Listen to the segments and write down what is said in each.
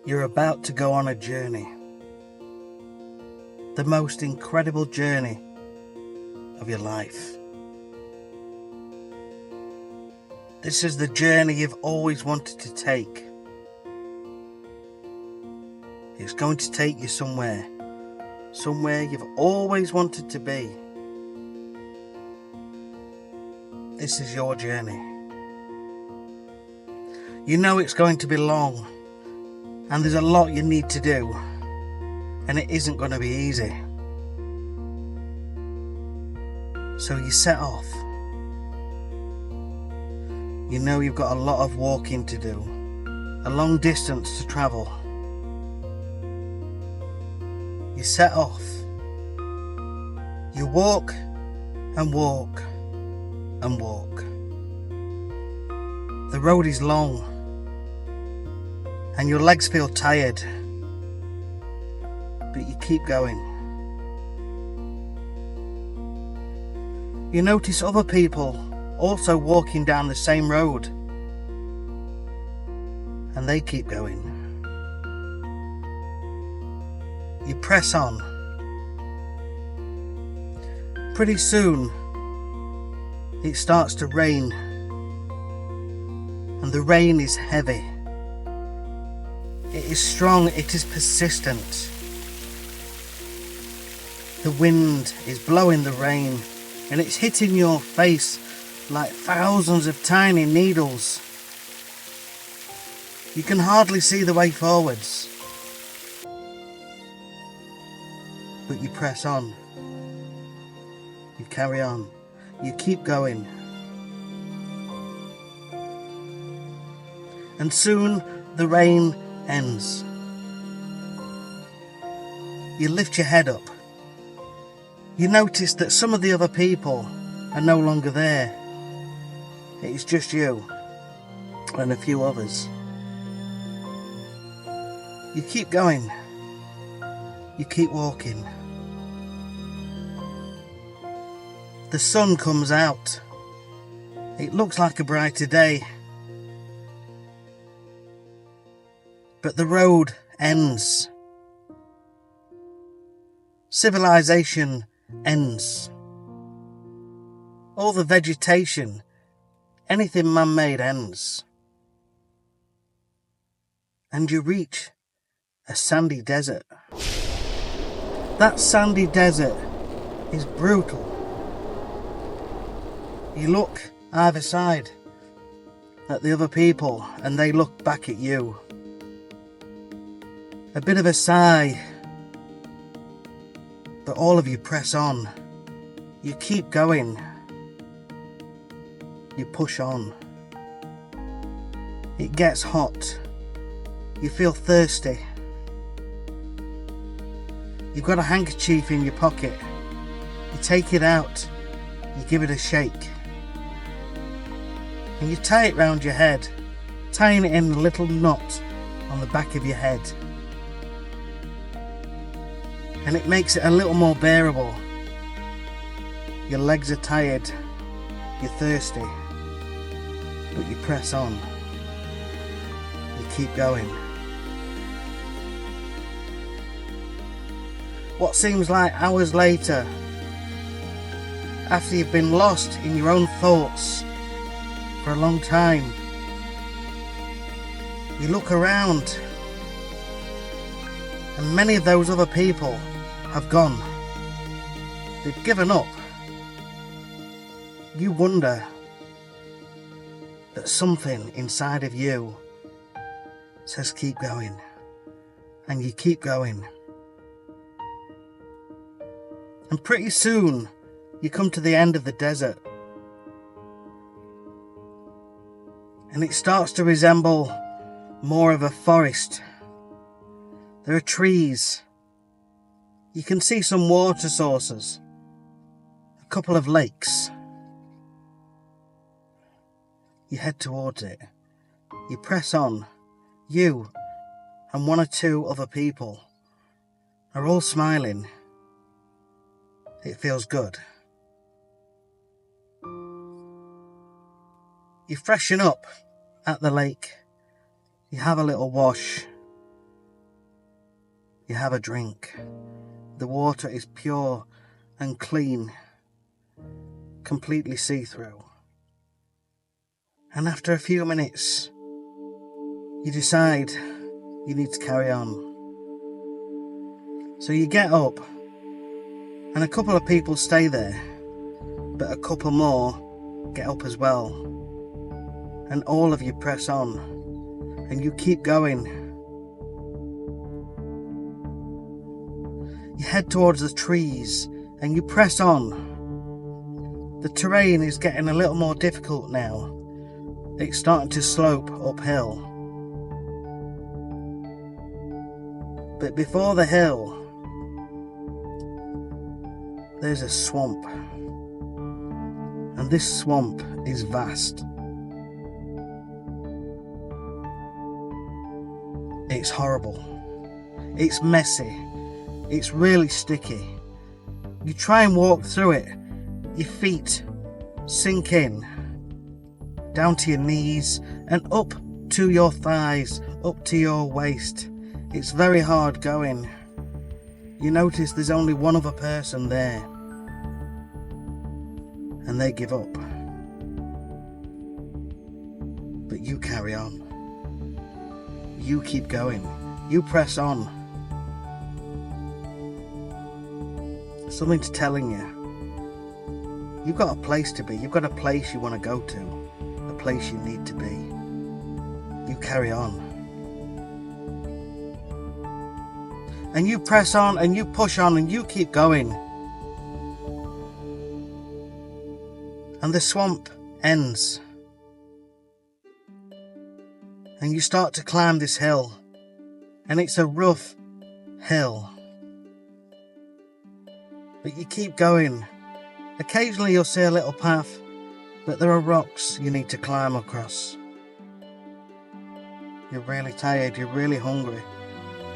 You're about to go on a journey. The most incredible journey of your life. This is the journey you've always wanted to take. It's going to take you somewhere you've always wanted to be. This is your journey. You know it's going to be long, and there's a lot you need to do, and it isn't going to be easy. So you set off. You know you've got a lot of walking to do, a long distance to travel. You set off. You walk and walk and walk. The road is long and your legs feel tired, but you keep going. You notice other people also walking down the same road, and they keep going. You press on. Pretty soon it starts to rain, and the rain is heavy. It is strong, it is persistent. The wind is blowing the rain, and it's hitting your face like thousands of tiny needles. You can hardly see the way forwards, but you press on. You carry on. You keep going. And soon the rain ends. You lift your head up. You notice that some of the other people are no longer there. It's just you and a few others. You keep going. You keep walking. The sun comes out. It looks like a brighter day. But the road ends. Civilization ends. All the vegetation, anything man-made ends. And you reach a sandy desert. That sandy desert is brutal. You look either side at the other people, and they look back at you. A bit of a sigh, but all of you press on. You keep going. You push on. It gets hot. You feel thirsty. You've got a handkerchief in your pocket. You take it out. You give it a shake. And you tie it round your head, tying it in a little knot on the back of your head. And it makes it a little more bearable. Your legs are tired. You're thirsty. But you press on. You keep going. What seems like hours later, after you've been lost in your own thoughts for a long time, you look around, and many of those other people have gone. They've given up. You wonder that something inside of you says keep going, and you keep going. And pretty soon you come to the end of the desert, and it starts to resemble more of a forest. There are trees. You can see some water sources, a couple of lakes. You head towards it. You press on. You and one or two other people are all smiling. It feels good. You freshen up at the lake. You have a little wash. You have a drink. The water is pure and clean, completely see-through. And after a few minutes, you decide you need to carry on. So you get up, and a couple of people stay there, but a couple more get up as well. And all of you press on, and you keep going. You head towards the trees, and you press on. The terrain is getting a little more difficult now. It's starting to slope uphill. But before the hill, there's a swamp. And this swamp is vast. It's horrible. It's messy. It's really sticky. You try and walk through it. Your feet sink in, down to your knees and up to your thighs, up to your waist. It's very hard going. You notice there's only one other person there, and they give up. But you carry on. You keep going. You press on. Something's telling you. You've got a place to be. You've got a place you want to go to. A place you need to be. You carry on. And you press on and you push on and you keep going. And the swamp ends. And you start to climb this hill. And it's a rough hill. But you keep going. Occasionally you'll see a little path, but there are rocks you need to climb across. You're really tired, you're really hungry,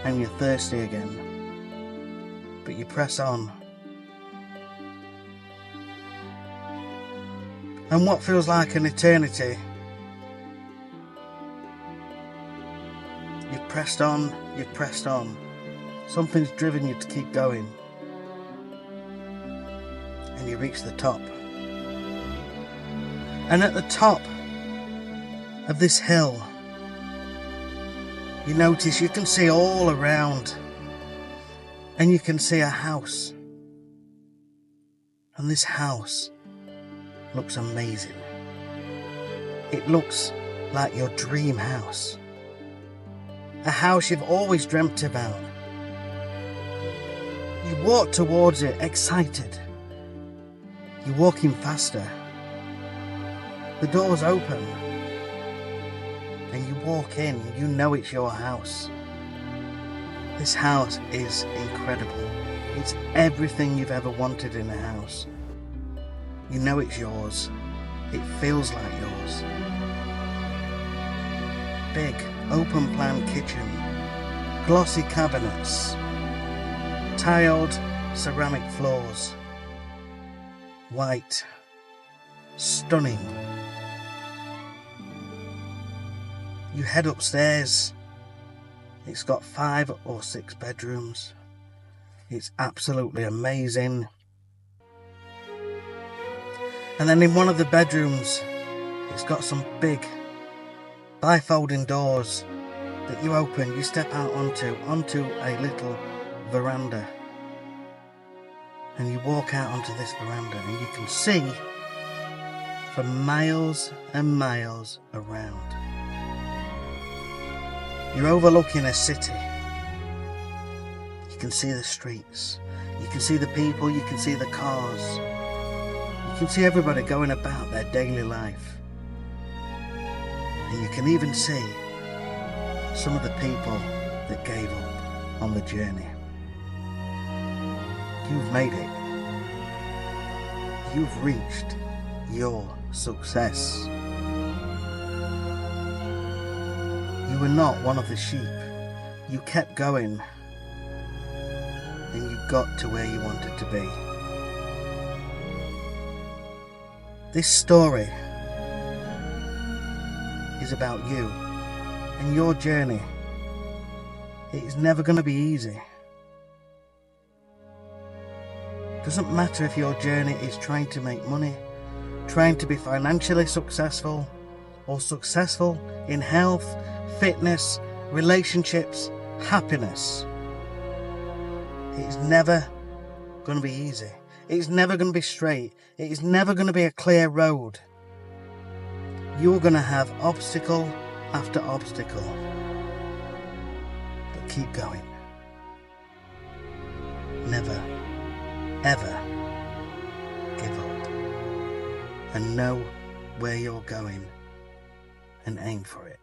and you're thirsty again. But you press on. And what feels like an eternity, you've pressed on, you've pressed on. Something's driven you to keep going. And you reach the top. And at the top of this hill, you notice you can see all around, and you can see a house. And this house looks amazing. It looks like your dream house. A house you've always dreamt about. You walk towards it excited. You're walking faster. The door's open. And you walk in. You know it's your house. This house is incredible. It's everything you've ever wanted in a house. You know it's yours. It feels like yours. Big, open plan kitchen. Glossy cabinets. Tiled ceramic floors. White. Stunning. You head upstairs. It's got 5 or 6 bedrooms. It's absolutely amazing. And then in one of the bedrooms, it's got some big bifolding doors that you open, you step out onto a little veranda. And you walk out onto this veranda and you can see for miles and miles around. You're overlooking a city. You can see the streets. You can see the people. You can see the cars. You can see everybody going about their daily life. And you can even see some of the people that gave up on the journey. You've made it. You've reached your success. You were not one of the sheep. You kept going. And you got to where you wanted to be. This story is about you and your journey. It is never going to be easy. Doesn't matter if your journey is trying to make money, trying to be financially successful, or successful in health, fitness, relationships, happiness. It's never going to be easy. It's never going to be straight. It is never going to be a clear road. You're going to have obstacle after obstacle. But keep going. Never, ever give up. And know where you're going and aim for it.